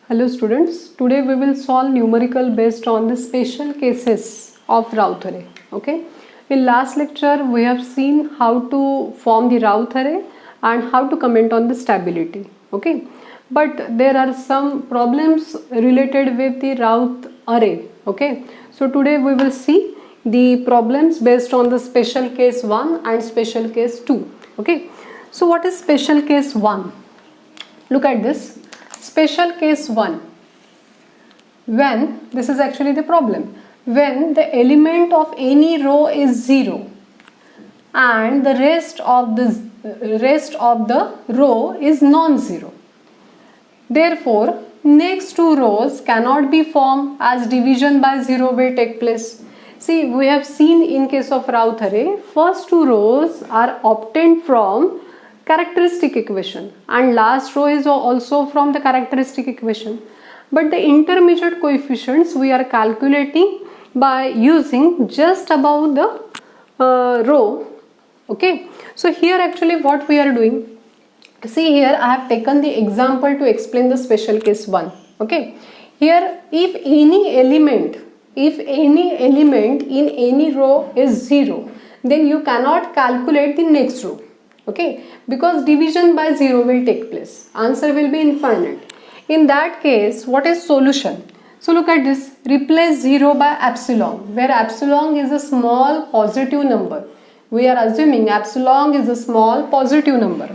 Hello students, today we will solve numerical based on the special cases of Routh array. Okay. In last lecture we have seen how to form the Routh array and how to comment on the stability. Okay. But there are some problems related with the Routh array. Okay. So today we will see the problems based on the special case 1 and special case 2. Okay. So what is special case 1? Look at this. Special case 1, when, this is actually the problem, when the element of any row is 0 and the rest of the row is non-zero. Therefore, next two rows cannot be formed as division by 0 will take place. See, we have seen in case of Routh array, first two rows are obtained from characteristic equation and last row is also from the characteristic equation, but the intermediate coefficients we are calculating by using just above the row. Okay, so here actually what we are doing, see here I have taken the example to explain the special case 1. Okay, here if any element in any row is 0, then you cannot calculate the next row. Okay, because division by 0 will take place, answer will be infinite. In that case, what is solution? So look at this, replace 0 by epsilon, where epsilon is a small positive number. We are assuming epsilon is a small positive number,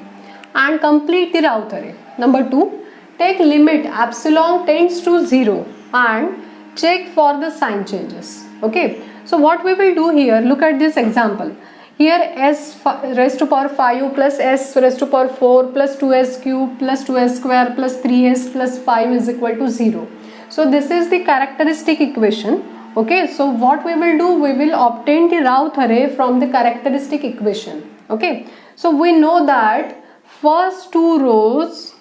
and complete the Routh array. Number 2, take limit epsilon tends to 0 and check for the sign changes. Okay, so what we will do here, look at this example. Here s raised to power 5 plus s raised to power 4 plus 2s cube plus 2s square plus 3s plus 5 is equal to 0. So this is the characteristic equation. Okay, so what we will do, we will obtain the Routh array from the characteristic equation. Okay, so we know that first two rows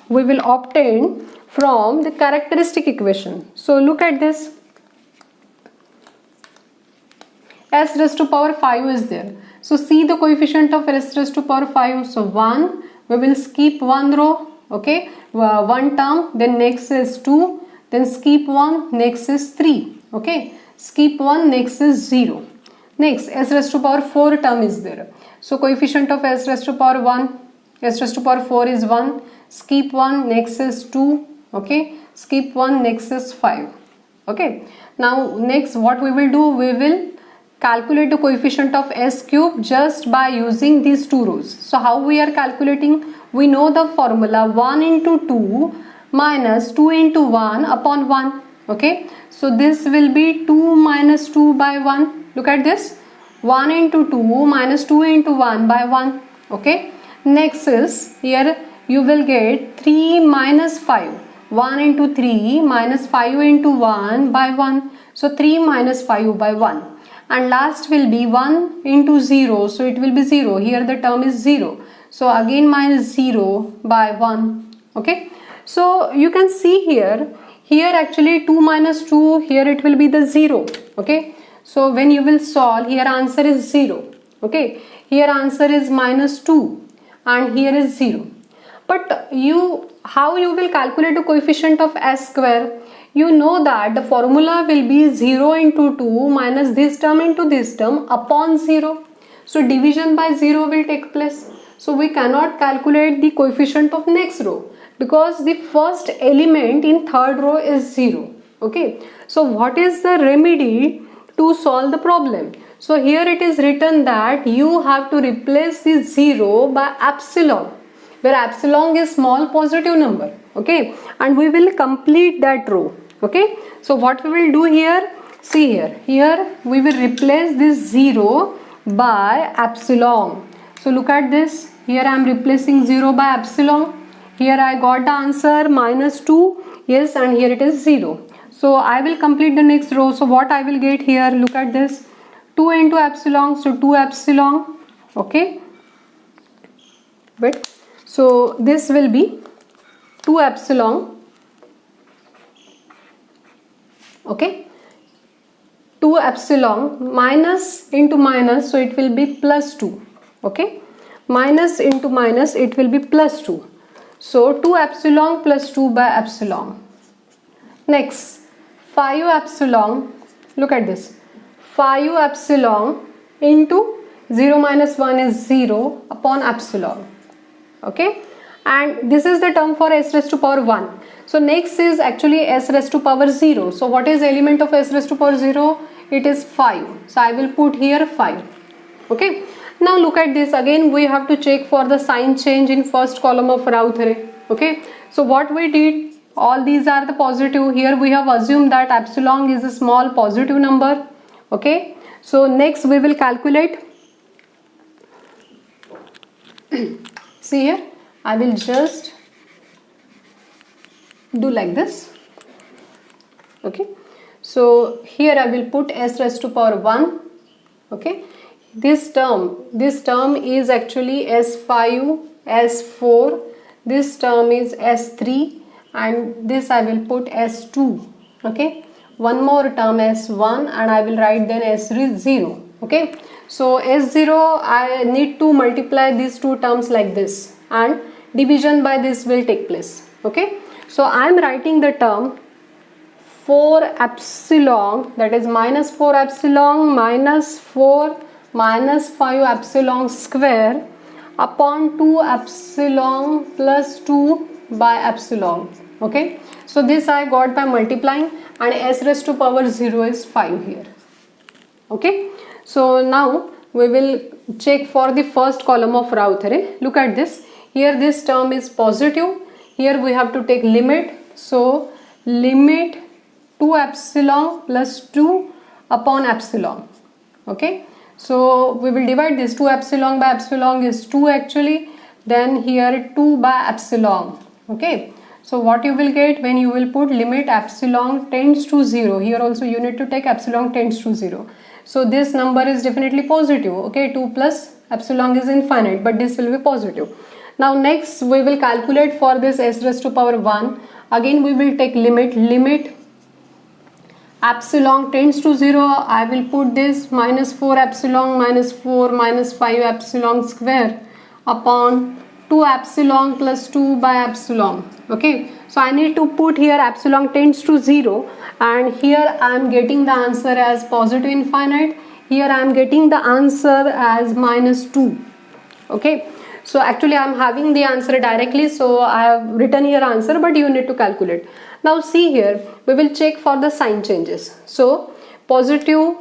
we will obtain from the characteristic equation. So look at this. S raised to power 5 is there. So see the coefficient of s raised to power 5. So 1, we will skip one row. Okay, one term, then next is 2, then skip 1, next is 3. Okay, skip 1, next is 0. Next s raised to power 4 term is there. So coefficient of s raised to power 1, s raised to power 4 is 1, skip 1, next is 2. Okay, skip 1, next is 5. Okay, now next what we will do, we will calculate the coefficient of s cube just by using these two rows. So how we are calculating? We know the formula 1 into 2 minus 2 into 1 upon 1. Okay, so this will be 2 minus 2 by 1. Look at this, 1 into 2 minus 2 into 1 by 1. Okay, next is here you will get 3 minus 5. 1 into 3 minus 5 into 1 by 1. So 3 minus 5 by 1. And last will be 1 into 0, so it will be 0. Here the term is 0. So again minus 0 by 1. Okay. So you can see here actually 2 minus 2, here it will be the 0. Okay. So when you will solve, here answer is 0. Okay. Here answer is minus 2 and here is 0. But how you will calculate the coefficient of s square? You know that the formula will be 0 into 2 minus this term into this term upon 0. So division by 0 will take place. So we cannot calculate the coefficient of next row because the first element in third row is 0. Okay. So what is the remedy to solve the problem? So here it is written that you have to replace the 0 by epsilon, where epsilon is small positive number. Okay, and we will complete that row. Okay, so what we will do here, see here we will replace this 0 by epsilon. So look at this, here I am replacing 0 by epsilon. Here I got the answer minus 2, yes, and here it is 0. So I will complete the next row. So what I will get here, look at this, 2 into epsilon, so 2 epsilon. Okay, but so this will be 2 epsilon. Okay, 2 epsilon minus into minus, so it will be plus 2. Okay, minus into minus, it will be plus 2. So 2 epsilon plus 2 by epsilon. Next, 5 epsilon, look at this, 5 epsilon into 0 minus 1 is 0 upon epsilon. Okay, and this is the term for s raised to power 1. So next is actually s raised to power 0. So what is element of s raised to power 0? It is 5. So I will put here 5. Okay, now look at this. Again we have to check for the sign change in first column of Routh array. Okay, so what we did, all these are the positive. Here we have assumed that epsilon is a small positive number. Okay, so next we will calculate. See here, I will just do like this. Okay, so here I will put s raised to power 1. Okay, this term is actually s5, s4, this term is s3, and this I will put s2. Okay, one more term s1, and I will write then s0. Okay, so s0 I need to multiply these two terms like this, and division by this will take place. Okay, so I am writing the term 4 epsilon, that is minus 4 epsilon minus 4 minus 5 epsilon square upon 2 epsilon plus 2 by epsilon. Okay, so this I got by multiplying, and s raised to power 0 is 5 here. Okay, so now we will check for the first column of Routh array. Look at this. Here this term is positive. Here we have to take limit. So limit 2 epsilon plus 2 upon epsilon. Okay, so we will divide this. 2 epsilon by epsilon is 2 actually. Then here 2 by epsilon. Okay, so what you will get when you will put limit epsilon tends to 0. Here also you need to take epsilon tends to 0. So this number is definitely positive. Okay, 2 plus epsilon is infinite, but this will be positive. Now next we will calculate for this s raised to power 1. Again we will take limit epsilon tends to 0. I will put this minus 4 epsilon minus 4 minus 5 epsilon square upon 2 epsilon plus 2 by epsilon. Okay, so I need to put here epsilon tends to 0, and here I am getting the answer as positive infinite. Here I am getting the answer as minus 2. Okay, so actually I am having the answer directly, so I have written here answer, but you need to calculate. Now see here, we will check for the sign changes. So positive,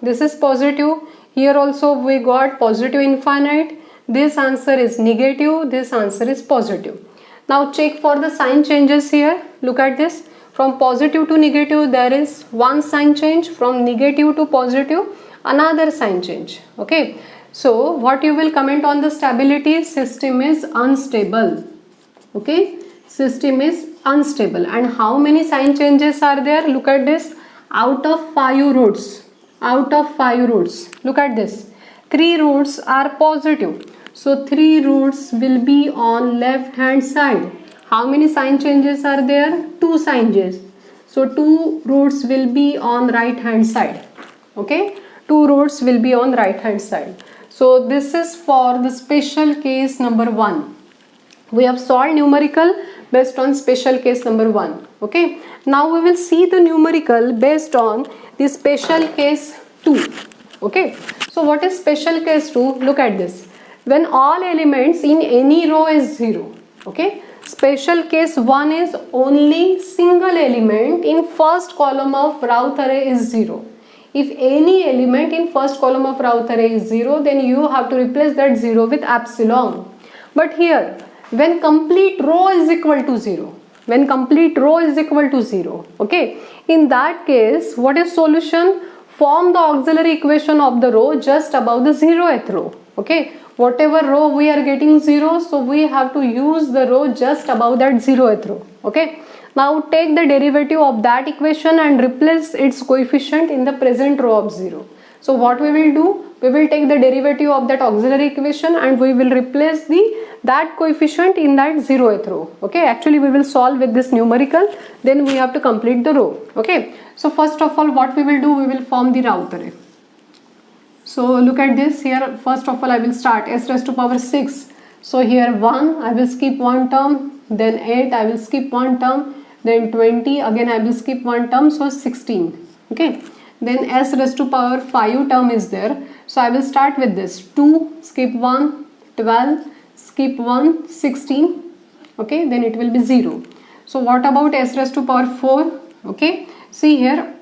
this is positive. Here also we got positive infinite. This answer is negative, this answer is positive. Now check for the sign changes here. Look at this. From positive to negative there is one sign change. From negative to positive another sign change. Okay, so what you will comment on the stability? System is unstable. Okay, system is unstable. And how many sign changes are there? Look at this. Out of 5 roots, look at this, 3 roots are positive. So 3 roots will be on left hand side. How many sign changes are there? 2 sign changes. So 2 roots will be on right hand side. Okay, 2 roots will be on right hand side. So this is for the special case number 1. We have solved numerical based on special case number 1. Okay, now we will see the numerical based on the special case 2. Okay, so what is special case 2? Look at this. When all elements in any row is 0. Okay, special case 1 is only single element in first column of Routh array is 0. If any element in first column of Routh array is 0, then you have to replace that 0 with epsilon. But here, when complete row is equal to 0, okay, in that case, what is solution? Form the auxiliary equation of the row just above the 0th row. Okay, whatever row we are getting 0, so we have to use the row just above that 0th row. Okay, now take the derivative of that equation and replace its coefficient in the present row of 0. So what we will do? We will take the derivative of that auxiliary equation and we will replace that coefficient in that 0th row. Okay, actually we will solve with this numerical, then we have to complete the row. Okay, so first of all what we will do? We will form the Routh array. So look at this here. First of all I will start s raised to power 6. So here 1, I will skip one term, then 8, I will skip one term, then 20, again I will skip one term, so 16. Okay, then s raised to power 5 term is there, so I will start with this 2, skip 1, 12, skip 1, 16. Okay, then it will be 0. So what about s raised to power 4? Okay, see here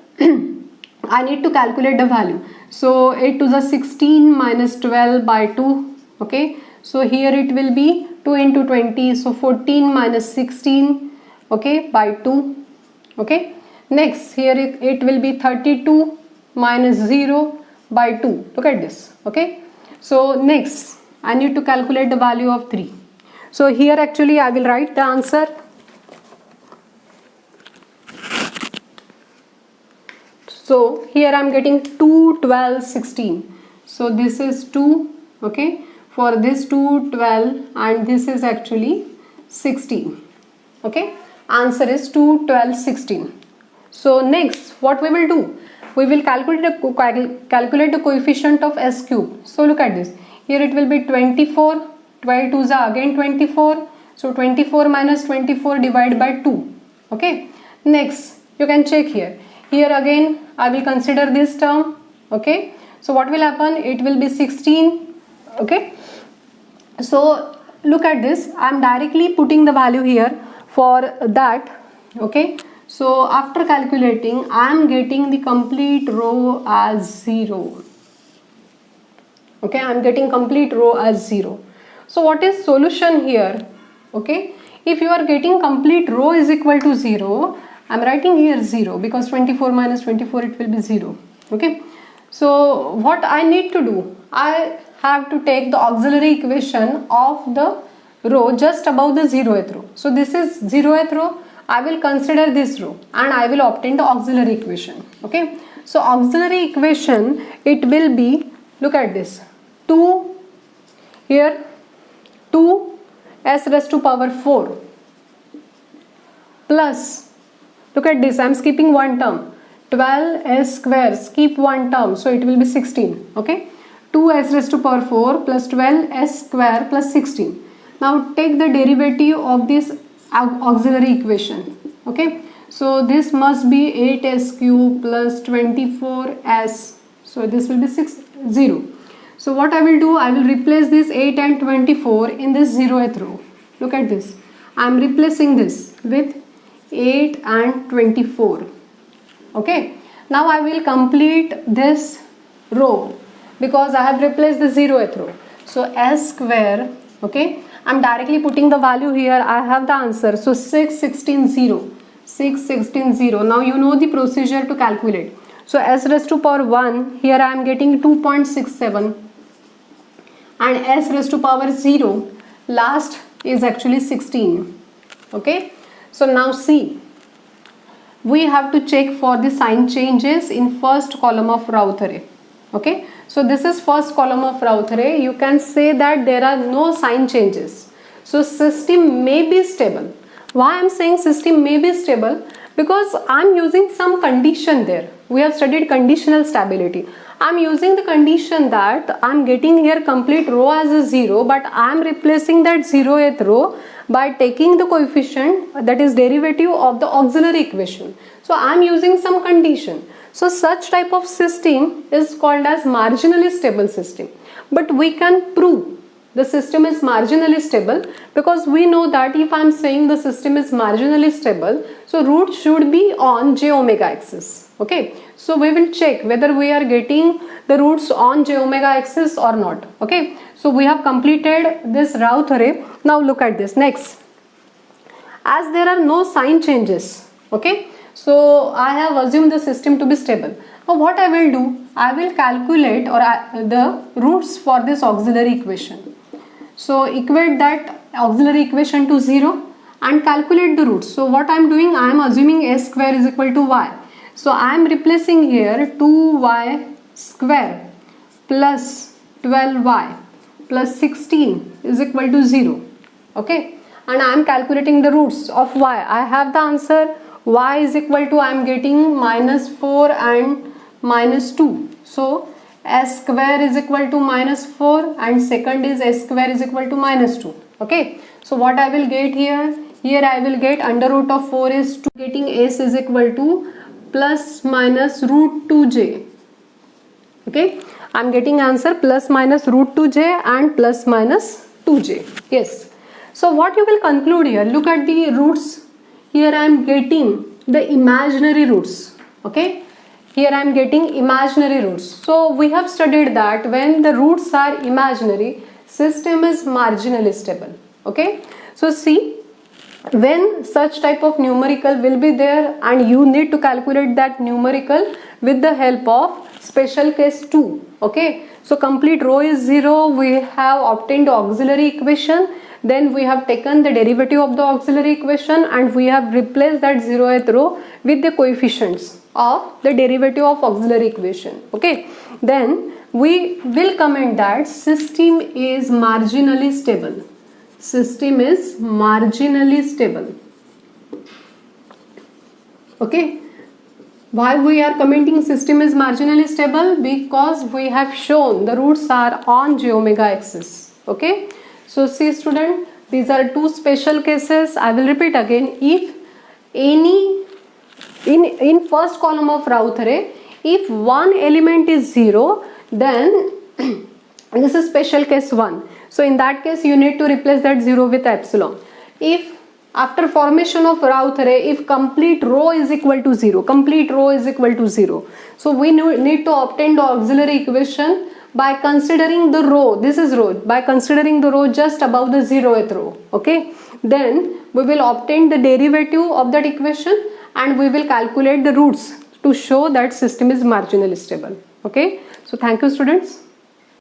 I need to calculate the value. So 8 to the 16 minus 12 by 2. Okay, so here it will be 2 into 20, so 14 minus 16, okay, by 2. Okay, next here it will be 32 minus 0 by 2. Look at this. Okay, so next I need to calculate the value of 3. So here actually I will write the answer. So here I am getting 2, 12, 16. So this is 2, okay, for this 2, 12, and this is actually 16. Okay, answer is 2, 12, 16. So next what we will do? We will calculate the coefficient of s cube. So look at this. Here it will be 24, 12 to the again 24. So 24 minus 24 divided by 2. Okay, next you can check here. Here again I will consider this term. Okay, so what will happen? It will be 16. Okay, so look at this. I am directly putting the value here for that. Okay, so after calculating I am getting the complete row as 0. Okay, I am getting complete row as 0. So what is solution here? Okay, if you are getting complete row is equal to 0, I am writing here 0 because 24 minus 24 it will be 0. Okay, so what I need to do? I have to take the auxiliary equation of the row just above the 0th row. So this is 0th row. I will consider this row and I will obtain the auxiliary equation. Okay, so auxiliary equation, it will be, look at this, 2 here, 2 s raised to power 4 plus, look at this, I am skipping one term, 12s square, skip one term, so it will be 16. Okay, 2s raised to power 4 plus 12s square plus 16. Now take the derivative of this auxiliary equation. Okay, so this must be 8s cube plus 24s, so this will be 0. So what I will do, I will replace this 8 and 24 in this 0th row. Look at this, I am replacing this with 8 and 24. Okay, now I will complete this row because I have replaced the 0th row. So s square, okay, I am directly putting the value here. I have the answer. So 6, 16, 0. 6, 16, 0. Now you know the procedure to calculate. So s raised to power 1, here I am getting 2.67, and s raised to power 0, last is actually 16. Okay, so now see, we have to check for the sign changes in first column of Routh array. Okay, so this is first column of Routh array. You can say that there are no sign changes. So system may be stable. Why I am saying system may be stable? Because I am using some condition there. We have studied conditional stability. I am using the condition that I am getting here complete row as a 0, but I am replacing that 0th row by taking the coefficient, that is derivative of the auxiliary equation. So I am using some condition. So such type of system is called as marginally stable system. But we can prove the system is marginally stable because we know that if I am saying the system is marginally stable, so root should be on j omega axis. Okay, so we will check whether we are getting the roots on j omega axis or not. Okay, so we have completed this Routh array. Now look at this next. As there are no sign changes, okay, so I have assumed the system to be stable. Now what I will do, I will calculate the roots for this auxiliary equation. So equate that auxiliary equation to 0 and calculate the roots. So what I am doing, I am assuming s square is equal to y. So I am replacing here 2y square plus 12y plus 16 is equal to 0. Okay, and I am calculating the roots of y. I have the answer. Y is equal to, I am getting minus 4 and minus 2. So s square is equal to minus 4 and second is s square is equal to minus 2. Okay, so what I will get here, here I will get under root of 4 is 2, getting s is equal to plus minus root 2j. Okay, I'm getting answer plus minus root 2j and plus minus 2j. Yes. So what you will conclude here, look at the roots. Here I am getting the imaginary roots. Okay, here I am getting imaginary roots. So we have studied that when the roots are imaginary, system is marginally stable. Okay, so see, when such type of numerical will be there and you need to calculate that numerical with the help of special case 2. Okay, so complete row is 0, we have obtained the auxiliary equation, then we have taken the derivative of the auxiliary equation and we have replaced that 0th row with the coefficients of the derivative of auxiliary equation. Okay, then we will comment that system is marginally stable. System is marginally stable. Okay, why we are commenting system is marginally stable? Because we have shown the roots are on j omega axis. Okay, so see student, these are two special cases. I will repeat again. If any in first column of Routh array, if one element is 0, then this is special case 1. So in that case you need to replace that 0 with epsilon. If after formation of Routh array, if complete row is equal to 0, complete row is equal to 0, so we need to obtain the auxiliary equation by considering the row, this is row, by considering the row just above the 0th row. Okay, then we will obtain the derivative of that equation and we will calculate the roots to show that system is marginally stable. Okay, so thank you students.